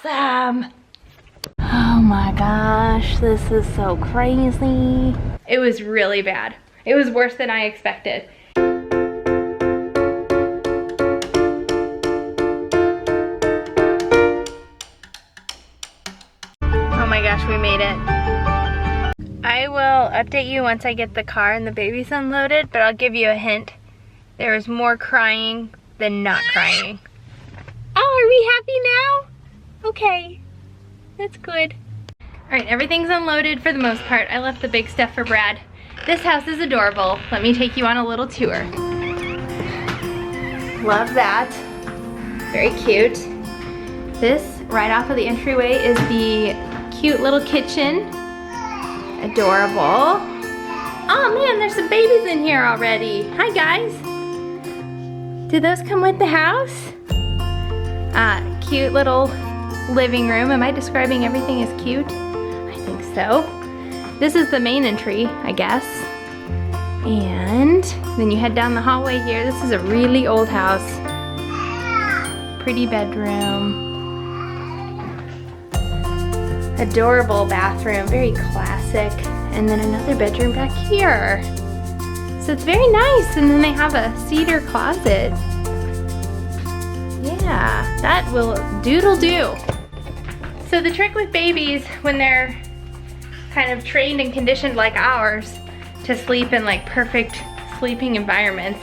Awesome! Oh my gosh, this is so crazy. It was really bad. It was worse than I expected. Oh my gosh, we made it. I will update you once I get the car and the babies unloaded, but I'll give you a hint. There was more crying than not crying. Oh, are we happy now? Okay, that's good. All right, everything's unloaded for the most part. I left the big stuff for Brad. This house is adorable. Let me take you on a little tour. Love that. Very cute. This, right off of the entryway, is the cute little kitchen. Adorable. Oh man, there's some babies in here already. Hi guys. Do those come with the house? Cute little living room. Am I describing everything as cute? I think so. This is the main entry, I guess. And then you head down the hallway here. This is a really old house. Pretty bedroom. Adorable bathroom, very classic. And then another bedroom back here. So it's very nice. And then they have a cedar closet. Yeah, that will doodle do. So the trick with babies when they're kind of trained and conditioned like ours to sleep in like perfect sleeping environments,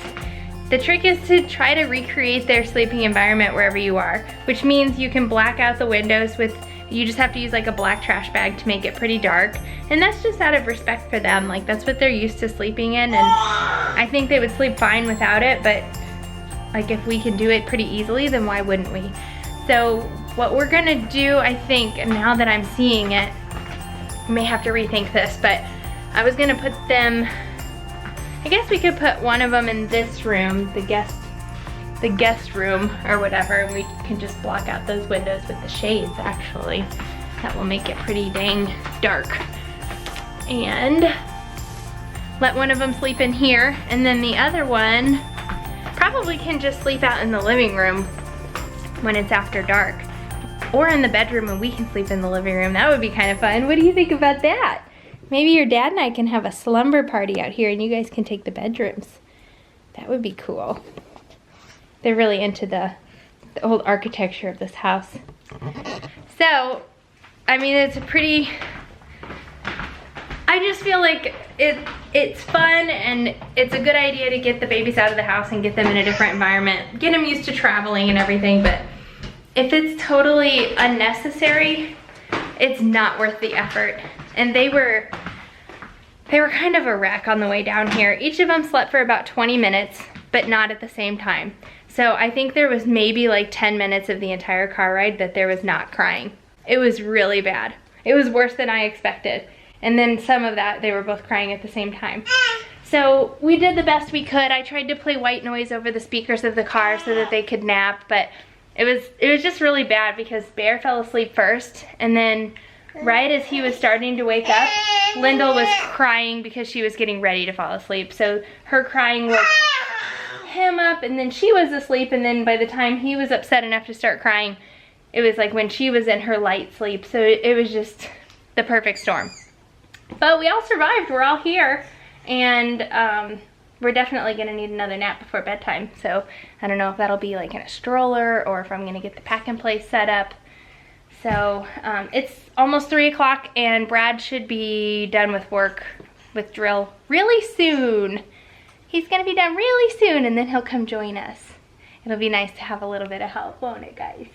the trick is to try to recreate their sleeping environment wherever you are, which means you can black out the windows with, you just have to use like a black trash bag to make it pretty dark. And that's just out of respect for them. Like that's what they're used to sleeping in, and I think they would sleep fine without it, but like if we can do it pretty easily, then why wouldn't we? So what we're gonna do, I think, now that I'm seeing it, I may have to rethink this, but I was gonna put them, I guess we could put one of them in this room, the guest room or whatever, and we can just block out those windows with the shades actually. That will make it pretty dang dark. And let one of them sleep in here, and then the other one probably can just sleep out in the living room when it's after dark. Or in the bedroom and we can sleep in the living room. That would be kind of fun. What do you think about that? Maybe your dad and I can have a slumber party out here and you guys can take the bedrooms. That would be cool. They're really into the old architecture of this house. So, I mean, it's a pretty, I just feel like it's fun and it's a good idea to get the babies out of the house and get them in a different environment. Get them used to traveling and everything, but if it's totally unnecessary, it's not worth the effort. And they were kind of a wreck on the way down here. Each of them slept for about 20 minutes, but not at the same time. So I think there was maybe like 10 minutes of the entire car ride that there was not crying. It was really bad. It was worse than I expected. And then some of that, they were both crying at the same time. So we did the best we could. I tried to play white noise over the speakers of the car so that they could nap, but it was just really bad because Bear fell asleep first, and then right as he was starting to wake up, Lyndall was crying because she was getting ready to fall asleep. So her crying woke him up, and then she was asleep, and then by the time he was upset enough to start crying, it was like when she was in her light sleep. So it was just the perfect storm. But we all survived. We're all here, and we're definitely gonna need another nap before bedtime. So I don't know if that'll be like in a stroller or if I'm gonna get the pack and play set up. So it's almost 3 o'clock and Brad should be done with work with drill really soon. He's gonna be done really soon and then he'll come join us. It'll be nice to have a little bit of help, won't it, guys?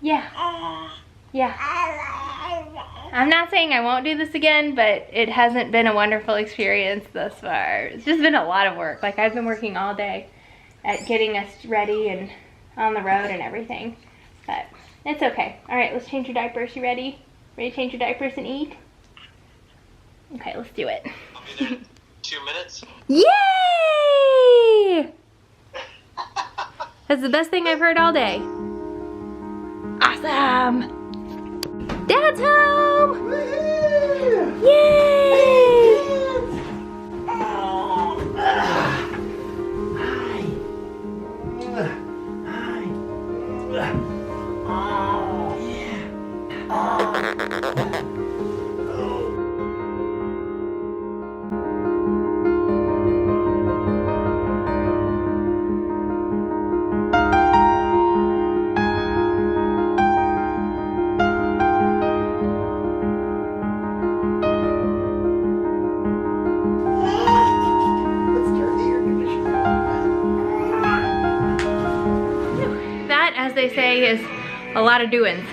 Yeah. Yeah. I'm not saying I won't do this again, but it hasn't been a wonderful experience thus far. It's just been a lot of work. Like I've been working all day at getting us ready and on the road and everything. But it's okay. All right, let's change your diapers. You ready? Ready to change your diapers and eat? Okay, let's do it. I'll be there in 2 minutes. Yay! That's the best thing I've heard all day. Awesome! Dad's home! Yay! Hi. That, as they say, is a lot of doings.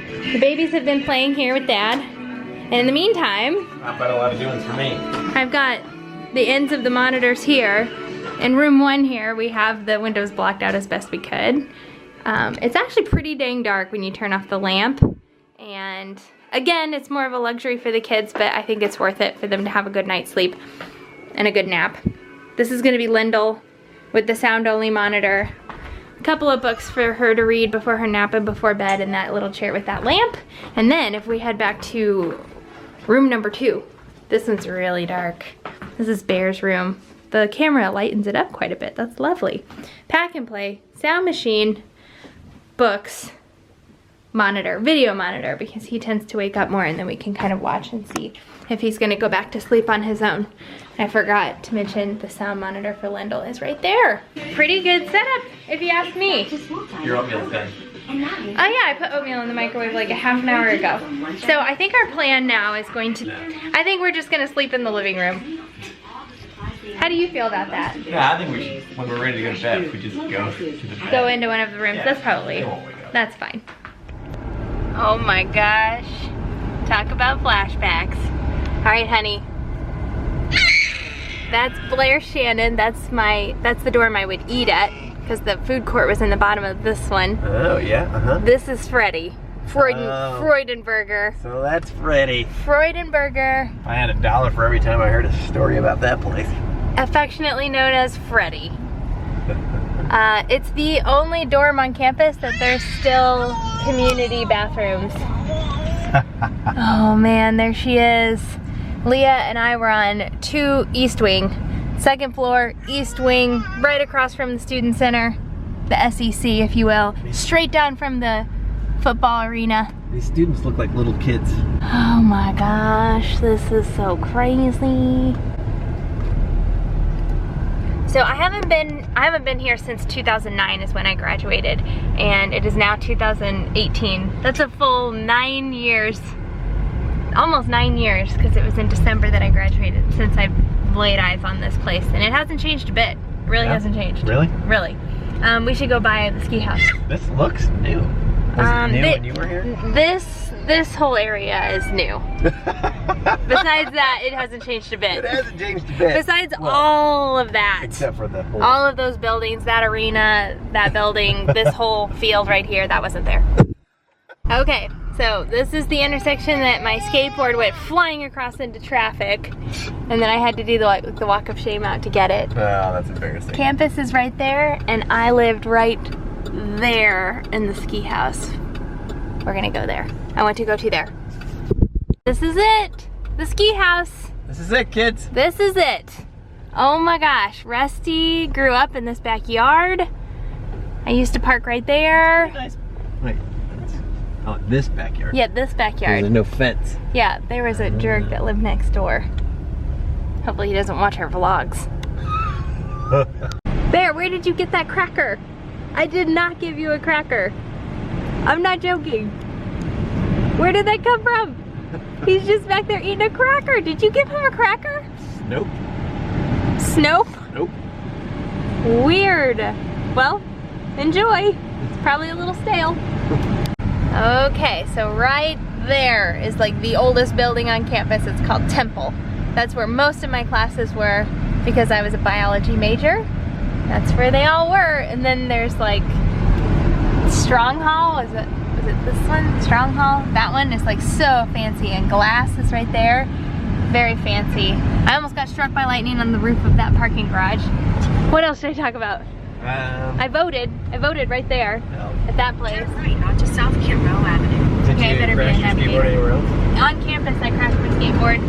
The babies have been playing here with Dad. And in the meantime, I've got a lot of doings for me. I've got the ends of the monitors here. In room 1 here, we have the windows blocked out as best we could. It's actually pretty dang dark when you turn off the lamp. And again, it's more of a luxury for the kids, but I think it's worth it for them to have a good night's sleep and a good nap. This is gonna be Lyndall with the sound-only monitor. A couple of books for her to read before her nap and before bed, and that little chair with that lamp. And then if we head back to room number 2, this one's really dark. This is Bear's room. The camera lightens it up quite a bit. That's lovely. Pack and play, sound machine, books, monitor, video monitor, because he tends to wake up more, and then we can kind of watch and see if he's gonna go back to sleep on his own. I forgot to mention the sound monitor for Lyndall is right there. Pretty good setup, if you ask me. Your oatmeal's done. Oh yeah, I put oatmeal in the microwave like a half an hour ago. So I think our plan now is going to, I think we're just gonna sleep in the living room. How do you feel about that? Yeah, I think we should, when we're ready to go to bed, we just go to the bed. Go into one of the rooms, Yeah, that's probably, they won't wake up. that's fine. Oh my gosh, talk about flashbacks. All right, honey. That's Blair Shannon, that's the dorm I would eat at, because the food court was in the bottom of this one. Oh, yeah, This is Freddie. Freudenberger. So that's Freddie. Freudenberger, I had $1 for every time I heard a story about that place. affectionately known as Freddie. It's the only dorm on campus that there's still community bathrooms. Oh man, there she is. Leah and I were on 2 East Wing, 2nd floor, East Wing, right across from the Student Center, the SEC if you will, straight down from the football arena. These students look like little kids. Oh my gosh, this is so crazy. So I haven't been here since 2009 is when I graduated, and it is now 2018. That's a full 9 years, almost 9 years, because it was in December that I graduated, since I've laid eyes on this place, and it hasn't changed a bit. It really hasn't changed. Really? Really. We should go by the ski house. This looks new. Was it new when you were here? This whole area is new. Besides that, it hasn't changed a bit. It hasn't changed a bit. Besides all of that. Except for the whole... All of those buildings, that arena, that building, this whole field right here, that wasn't there. Okay, so this is the intersection that my skateboard went flying across into traffic, and then I had to do the walk of shame out to get it. Oh, that's embarrassing. Campus is right there, and I lived right there in the ski house. We're gonna go there. I want to go to there. This is it, the ski house. This is it, kids. This is it. Oh my gosh, Rusty grew up in this backyard. I used to park right there. Nice. Wait, oh, this backyard. Yeah, this backyard. There's no fence. Yeah, there was a jerk that lived next door. Hopefully he doesn't watch our vlogs. Bear, where did you get that cracker? I did not give you a cracker. I'm not joking. Where did that come from? He's just back there eating a cracker. Did you give him a cracker? Nope. Snope? Nope. Weird. Well, enjoy. It's probably a little stale. Okay, so right there is like the oldest building on campus. It's called Temple. That's where most of my classes were because I was a biology major. That's where they all were. And then there's like Strong Hall. Was it this one? Strong Hall? That one is like so fancy, and glass is right there. Very fancy. I almost got struck by lightning on the roof of that parking garage. What else should I talk about? I voted right there at that place. Turn right onto South Kimbrough Avenue. Okay, I better be ahead of you. Anywhere else? On campus, I crashed my skateboard.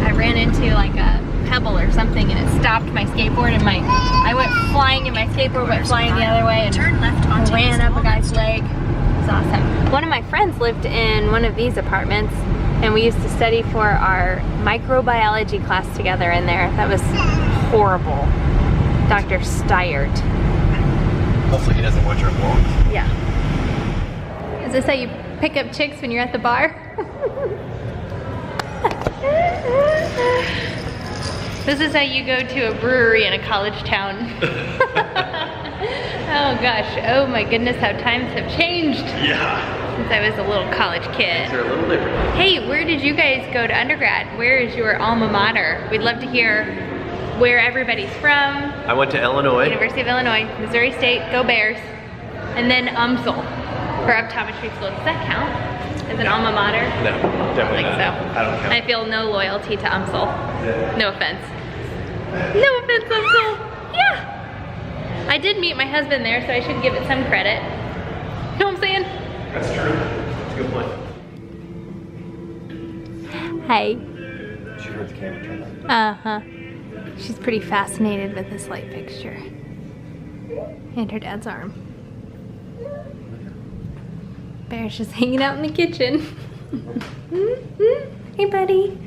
I ran into like a pebble or something, and it stopped my skateboard, and I went flying, and my skateboard went flying the other way, and Turn left onto ran up a guy's leg. It was awesome. One of my friends lived in one of these apartments, and we used to study for our microbiology class together in there. That was horrible. Dr. Stiert. Hopefully he doesn't watch our vlogs. Yeah. Is this how you pick up chicks when you're at the bar? This is how you go to a brewery in a college town. Oh gosh, oh my goodness, how times have changed. Yeah. Since I was a little college kid. They're a little different. Hey, where did you guys go to undergrad? Where is your alma mater? We'd love to hear where everybody's from. I went to Illinois. University of Illinois, Missouri State, go Bears. And then UMSL for optometry school. Does that count as an alma mater? No, definitely I think not. so. I don't count. I feel no loyalty to UMSL. No offense. No offense, UMSL. Yeah. I did meet my husband there, so I should give it some credit. You know what I'm saying? That's true. That's a good point. Hey. She heard the camera turn on. Uh-huh. She's pretty fascinated with this light fixture. And her dad's arm. Bear's just hanging out in the kitchen. Hey, buddy.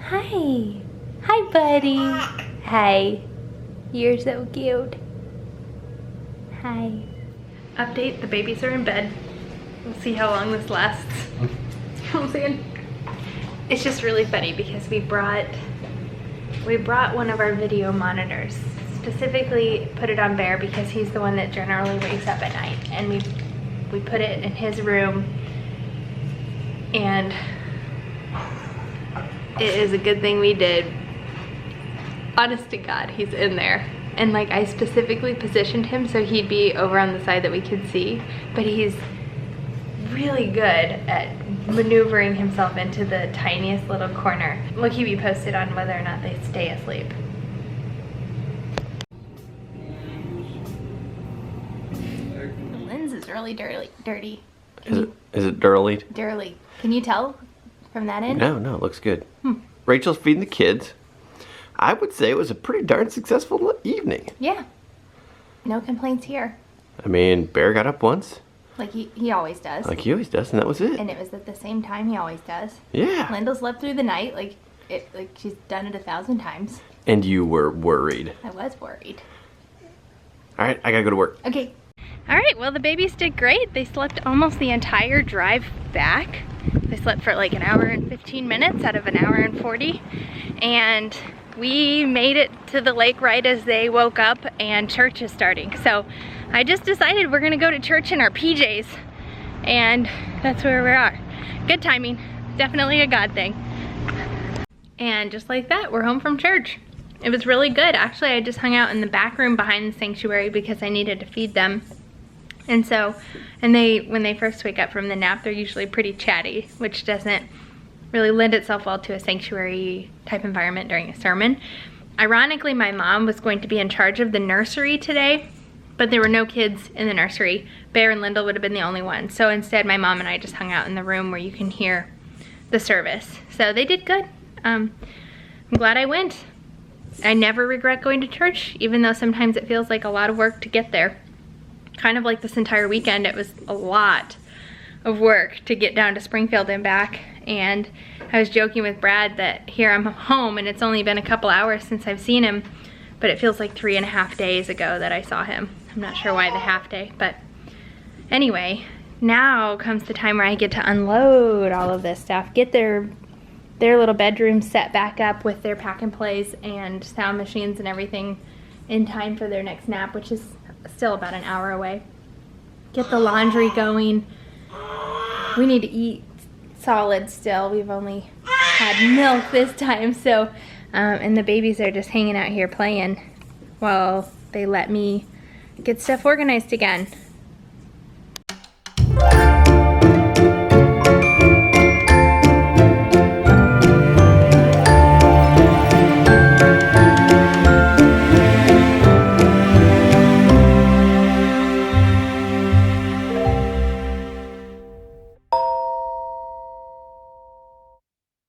Hi. Hi, buddy. Hi. You're so cute. Hi. Update, the babies are in bed. We'll see how long this lasts. You know what I'm saying? It's just really funny because we brought one of our video monitors. Specifically put it on Bear because he's the one that generally wakes up at night. And we put it in his room, and it is a good thing we did. Honest to God, he's in there. And like, I specifically positioned him so he'd be over on the side that we could see, but he's really good at maneuvering himself into the tiniest little corner. We'll keep you posted on whether or not they stay asleep. The lens is really dirty. Is it dirty? Dirty. Can you tell from that end? No, it looks good. Rachel's feeding the kids. I would say it was a pretty darn successful evening. Yeah. No complaints here. I mean, Bear got up once. Like he always does. Like he always does, and that was it. And it was at the same time he always does. Yeah. Linda slept through the night, like she's done it 1,000 times. And you were worried. I was worried. All right, I gotta go to work. Okay. All right, well, the babies did great. They slept almost the entire drive back. They slept for like an hour and 15 minutes out of an hour and 40. And we made it to the lake right as they woke up and church is starting. So I just decided we're gonna go to church in our PJs, and that's where we are. Good timing, definitely a God thing. And just like that, we're home from church. It was really good. Actually, I just hung out in the back room behind the sanctuary because I needed to feed them. And so, when they first wake up from the nap, they're usually pretty chatty, which doesn't really lend itself well to a sanctuary type environment during a sermon. Ironically, my mom was going to be in charge of the nursery today, but there were no kids in the nursery. Bear and Lyndall would have been the only ones. So instead, my mom and I just hung out in the room where you can hear the service. So they did good. I'm glad I went. I never regret going to church, even though sometimes it feels like a lot of work to get there. Kind of like this entire weekend, it was a lot of work to get down to Springfield and back. And I was joking with Brad that here I'm home and it's only been a couple hours since I've seen him, but it feels like 3.5 days ago that I saw him. I'm not sure why the half day, but anyway, now comes the time where I get to unload all of this stuff, get their little bedroom set back up with their pack and plays and sound machines and everything in time for their next nap, which is still about an hour away. Get the laundry going. We need to eat solid still. We've only had milk this time, so and the babies are just hanging out here playing while they let me get stuff organized again.